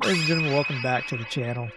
Ladies and gentlemen, welcome back to the channel.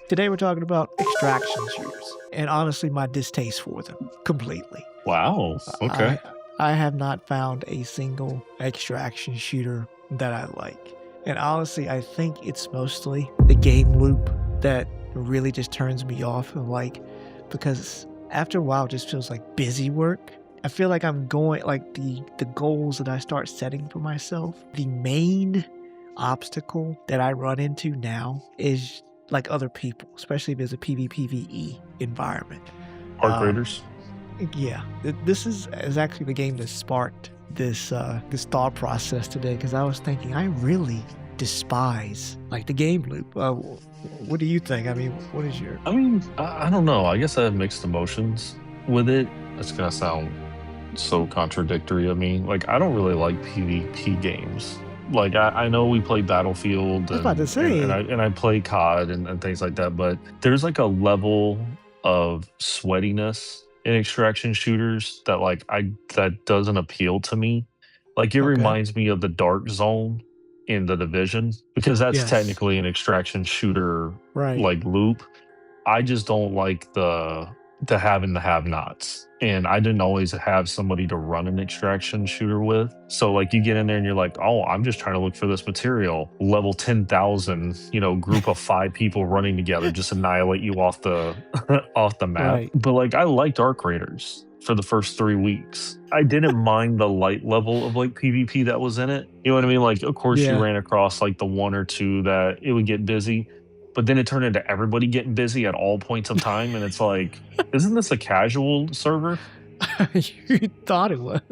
Today we're talking about extraction shooters, and honestly my distaste for them completely. Wow. Okay. I have not found a single extraction shooter that I like. And honestly, I think it's mostly the game loop that really just turns me off of because after a while it just feels like busy work. I feel like I'm going like the goals that I start setting for myself. The main obstacle that I run into now is like other people, especially if it's a PvPvE environment. Arc Raiders. Yeah, this is actually the game that sparked this thought process today, because I was thinking I really despise like the game loop. What do you think? I mean, what is your? I don't know. I guess I have mixed emotions with it. It's gonna sound so contradictory of me. Like, I don't really like PvP games. Like, I know we play Battlefield I was about to say. and I play COD and things like that, but there's like a level of sweatiness in extraction shooters that that doesn't appeal to me. Like, it reminds me of the Dark Zone in The Division, because that's technically an extraction shooter, right? Like, loop. I just don't like the have and the have-nots. And I didn't always have somebody to run an extraction shooter with. So like, you get in there and you're like, oh, I'm just trying to look for this material. Level 10,000, group of 5 people running together, just annihilate you off the off the map. Right. But like, I liked Arc Raiders for the first 3 weeks. I didn't mind the light level of like PvP that was in it. You know what I mean? Like, of course you ran across like the 1 or 2 that it would get busy. But then it turned into everybody getting busy at all points of time. And it's like, isn't this a casual server? You thought it was.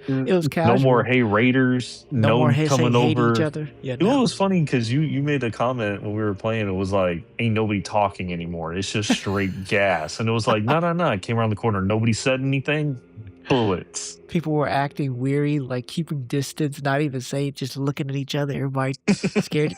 It was casual. No more hey Raiders. No more coming over. Hate each other. Yeah, It was funny because you made a comment when we were playing. It was like, ain't nobody talking anymore. It's just straight gas. And it was like, no. I came around the corner. Nobody said anything. Bullets. People were acting weary, like keeping distance, not even saying, just looking at each other. Everybody scared.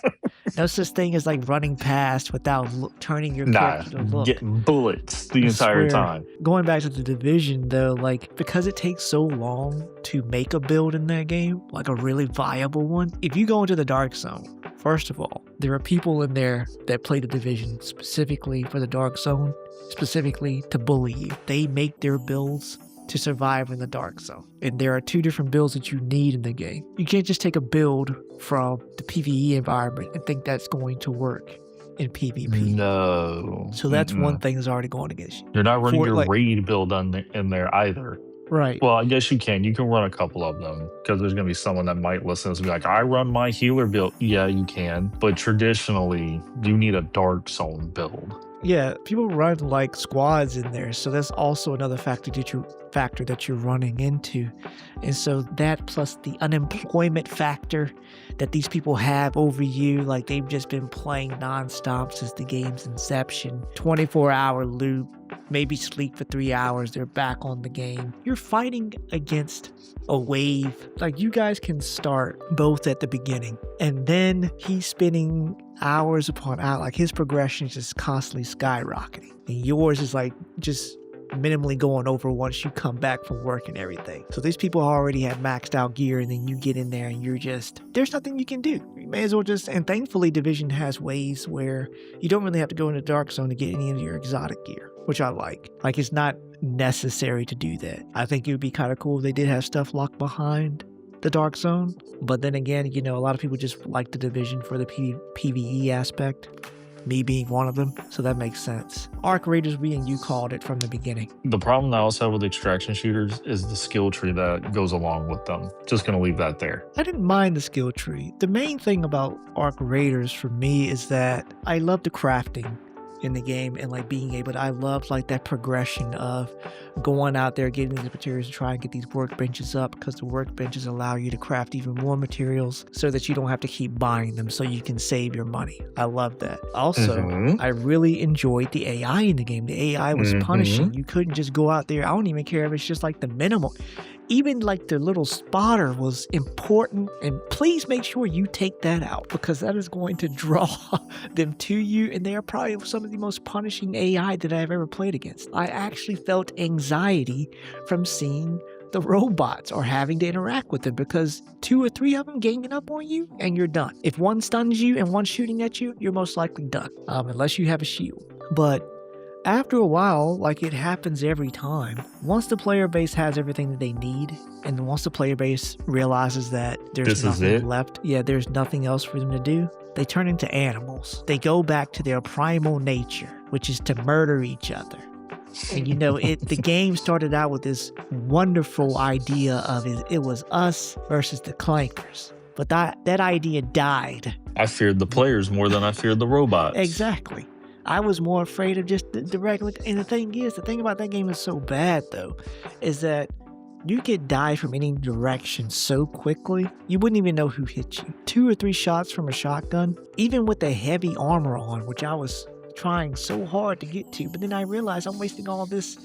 No such thing as like running past without turning your character to look. Getting bullets the entire time. Going back to The Division though, like, because it takes so long to make a build in that game, like a really viable one. If you go into the Dark Zone, first of all, there are people in there that play The Division specifically for the Dark Zone, specifically to bully you. They make their builds to survive in the Dark Zone. And there are 2 different builds that you need in the game. You can't just take a build from the PvE environment and think that's going to work in PvP. No. So that's one thing that's already going against you. You're not running your raid build in there either. Right. Well, I guess you can. You can run a couple of them, because there's going to be someone that might listen and be like, I run my healer build. Yeah, you can. But traditionally, you need a Dark Zone build. Yeah, people run like squads in there, so that's also another factor that you're running into. And so that, plus the unemployment factor that these people have over you, like they've just been playing nonstop since the game's inception. 24-hour loop, maybe sleep for 3 hours, they're back on the game. You're fighting against a wave. Like, you guys can start both at the beginning, and then he's spending hours upon hours. Like, his progression is just constantly skyrocketing, and yours is like just minimally going over once you come back from work and everything. So these people already have maxed out gear, and then you get in there and there's nothing you can do. You may as well and thankfully Division has ways where you don't really have to go into Dark Zone to get any of your exotic gear, which I like. Like, it's not necessary to do that. I think it would be kind of cool if they did have stuff locked behind the Dark Zone. But then again, a lot of people just like the Division for the PvE aspect. Me being one of them, so that makes sense. Arc Raiders being you called it from the beginning. The problem I also have with extraction shooters is the skill tree that goes along with them. Just gonna leave that there. I didn't mind the skill tree. The main thing about Arc Raiders for me is that I love the crafting in the game, and like being able to, I love like that progression of going out there, getting these materials to try and get these workbenches up, because the workbenches allow you to craft even more materials so that you don't have to keep buying them, so you can save your money. I love that. Also, I really enjoyed the AI in the game. The AI was punishing. You couldn't just go out there. I don't even care if it's just like the minimal. Even like the little spotter was important, and please make sure you take that out, because that is going to draw them to you, and they are probably some of the most punishing AI that I've ever played against. I actually felt anxiety from seeing the robots are having to interact with them because 2 or 3 of them ganging up on you and you're done. If one stuns you and one's shooting at you, you're most likely done, unless you have a shield. But after a while, like it happens every time, once the player base has everything that they need, and once the player base realizes that there's nothing left, there's nothing else for them to do, they turn into animals. They go back to their primal nature, which is to murder each other. And the game started out with this wonderful idea of it was us versus the clankers. But that idea died. I feared the players more than I feared the robots. Exactly. I was more afraid of just the regular. And the thing about that game is so bad, though, is that you could die from any direction so quickly, you wouldn't even know who hit you. 2 or 3 shots from a shotgun, even with the heavy armor on, which I was trying so hard to get to, but then I realized I'm wasting all these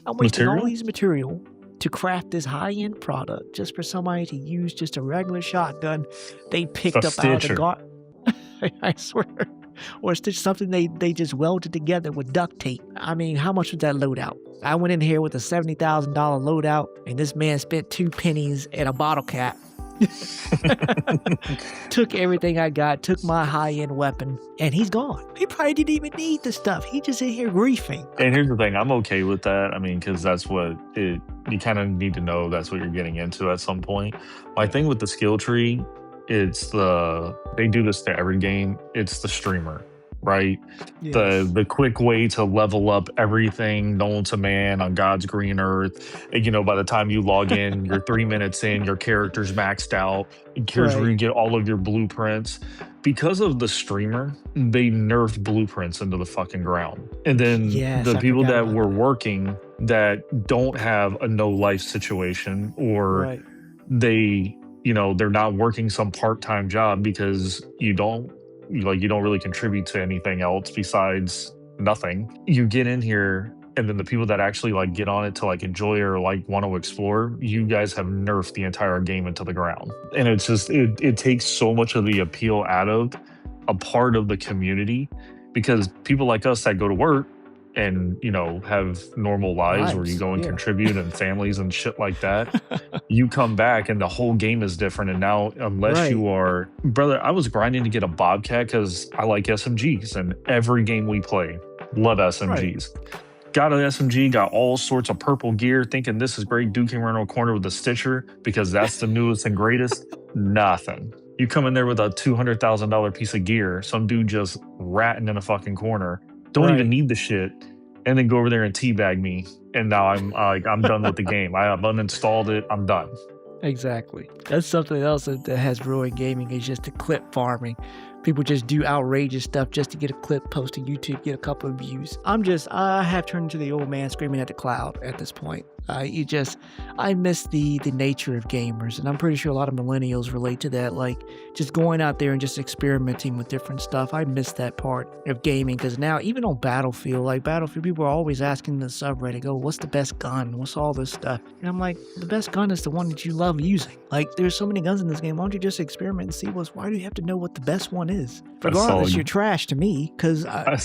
material to craft this high-end product just for somebody to use just a regular shotgun they picked up out of the garden. I swear. Or it's just something they just welded together with duct tape. I mean, how much was that loadout? I went in here with a $70,000 loadout, and this man spent 2 pennies and a bottle cap. Took everything I got, took my high-end weapon, and he's gone. He probably didn't even need the stuff. He just in here griefing. And here's the thing, I'm okay with that. I mean, because that's what you kind of need to know that's what you're getting into at some point. My thing with the skill tree, they do this to every game. It's the streamer, right? Yes. The quick way to level up everything known to man on God's green earth. And, by the time you log in, you're 3 minutes in, your character's maxed out. Here's where you get all of your blueprints. Because of the streamer, they nerfed blueprints into the fucking ground. And then the people that were working that don't have a no life situation, or they, they're not working some part-time job because you don't really contribute to anything else besides nothing. You get in here, and then the people that actually get on it to enjoy or want to explore, you guys have nerfed the entire game into the ground. And it's just it takes so much of the appeal out of a part of the community, because people like us that go to work and have normal lives where you go and contribute, and families and shit like that, you come back and the whole game is different. And now, unless you are, brother, I was grinding to get a Bobcat because I like SMGs, and every game we play, love SMGs. Got an SMG, got all sorts of purple gear, thinking this is great. Dude came around a corner with a Stitcher because that's the newest and greatest. Nothing. You come in there with a $200,000 piece of gear, some dude just ratting in a fucking corner, don't even need the shit, and then go over there and teabag me. And now I'm done with the game. I have uninstalled it. I'm done. Exactly. That's something else that has ruined gaming, is just the clip farming. People just do outrageous stuff just to get a clip, post to YouTube, get a couple of views. I have turned into the old man screaming at the cloud at this point. I miss the nature of gamers, and I'm pretty sure a lot of millennials relate to that, just going out there and just experimenting with different stuff. I miss that part of gaming, because now, even on Battlefield, people are always asking the subreddit, what's the best gun? What's all this stuff? And I'm like, the best gun is the one that you love using. There's so many guns in this game. Why don't you just experiment and see why do you have to know what the best one is? Regardless, you're trash to me, because I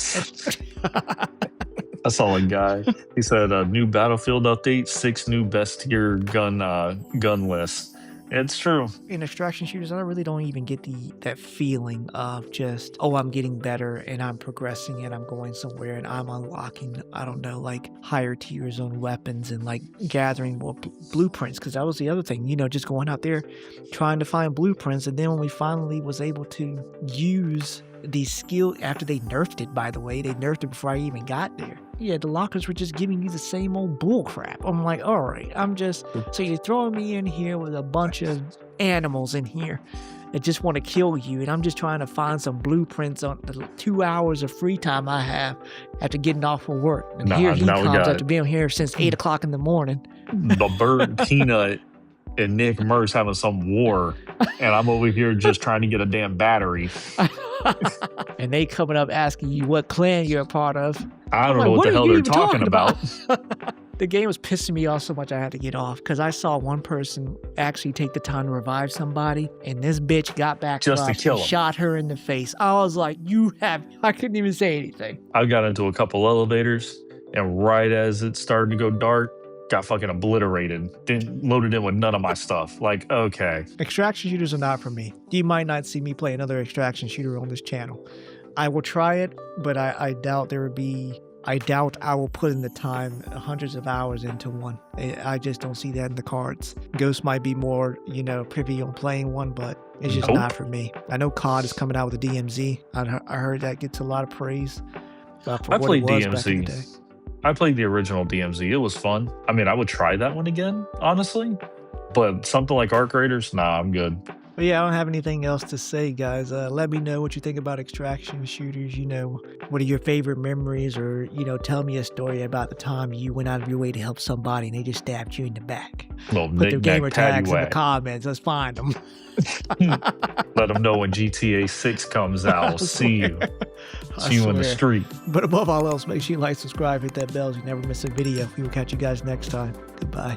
saw a guy. He said a new Battlefield update, 6 new best tier gun lists. It's true. In extraction shooters, I really don't even get that feeling of just, I'm getting better and I'm progressing and I'm going somewhere and I'm unlocking, higher tiers on weapons and gathering more blueprints. Because that was the other thing, just going out there trying to find blueprints. And then when we finally was able to use the skill, after they nerfed it, by the way, they nerfed it before I even got there. Yeah, the lockers were just giving you the same old bull crap. I'm like, all right, so you're throwing me in here with a bunch of animals in here that just want to kill you, and I'm just trying to find some blueprints on the 2 hours of free time I have after getting off of work. And here he comes after being here since 8 o'clock in the morning. The bird Peanut and Nick Merce having some war, and I'm over here just trying to get a damn battery. And they coming up asking you what clan you're a part of. I don't know what the hell they're talking about. The game was pissing me off so much I had to get off, because I saw one person actually take the time to revive somebody, and this bitch got back just to kill him. Shot her in the face. I was like, I couldn't even say anything. I got into a couple elevators, and right as it started to go dark, got fucking obliterated. Didn't load it in with none of my stuff. Like, okay. Extraction shooters are not for me. You might not see me play another extraction shooter on this channel. I will try it, but I doubt there would be. I doubt I will put in the time, hundreds of hours into one. I just don't see that in the cards. Ghost might be more, privy on playing one, but it's just not for me. I know COD is coming out with a DMZ. I heard that gets a lot of praise. For I what played it was back in the day. DMZ. I played the original DMZ. It was fun. I mean, I would try that one again, honestly. But something like Arc Raiders, nah, I'm good. But yeah, I don't have anything else to say, guys. Let me know what you think about extraction shooters. What are your favorite memories, or tell me a story about the time you went out of your way to help somebody and they just stabbed you in the back. Well, Put their gamer tags in the whack. comments. Let's find them. Let them know when GTA 6 comes out. I'll see you. See you in the swear. street. But above all else, make sure you like, subscribe, hit that bell so you never miss a video. We will catch you guys next time. Goodbye.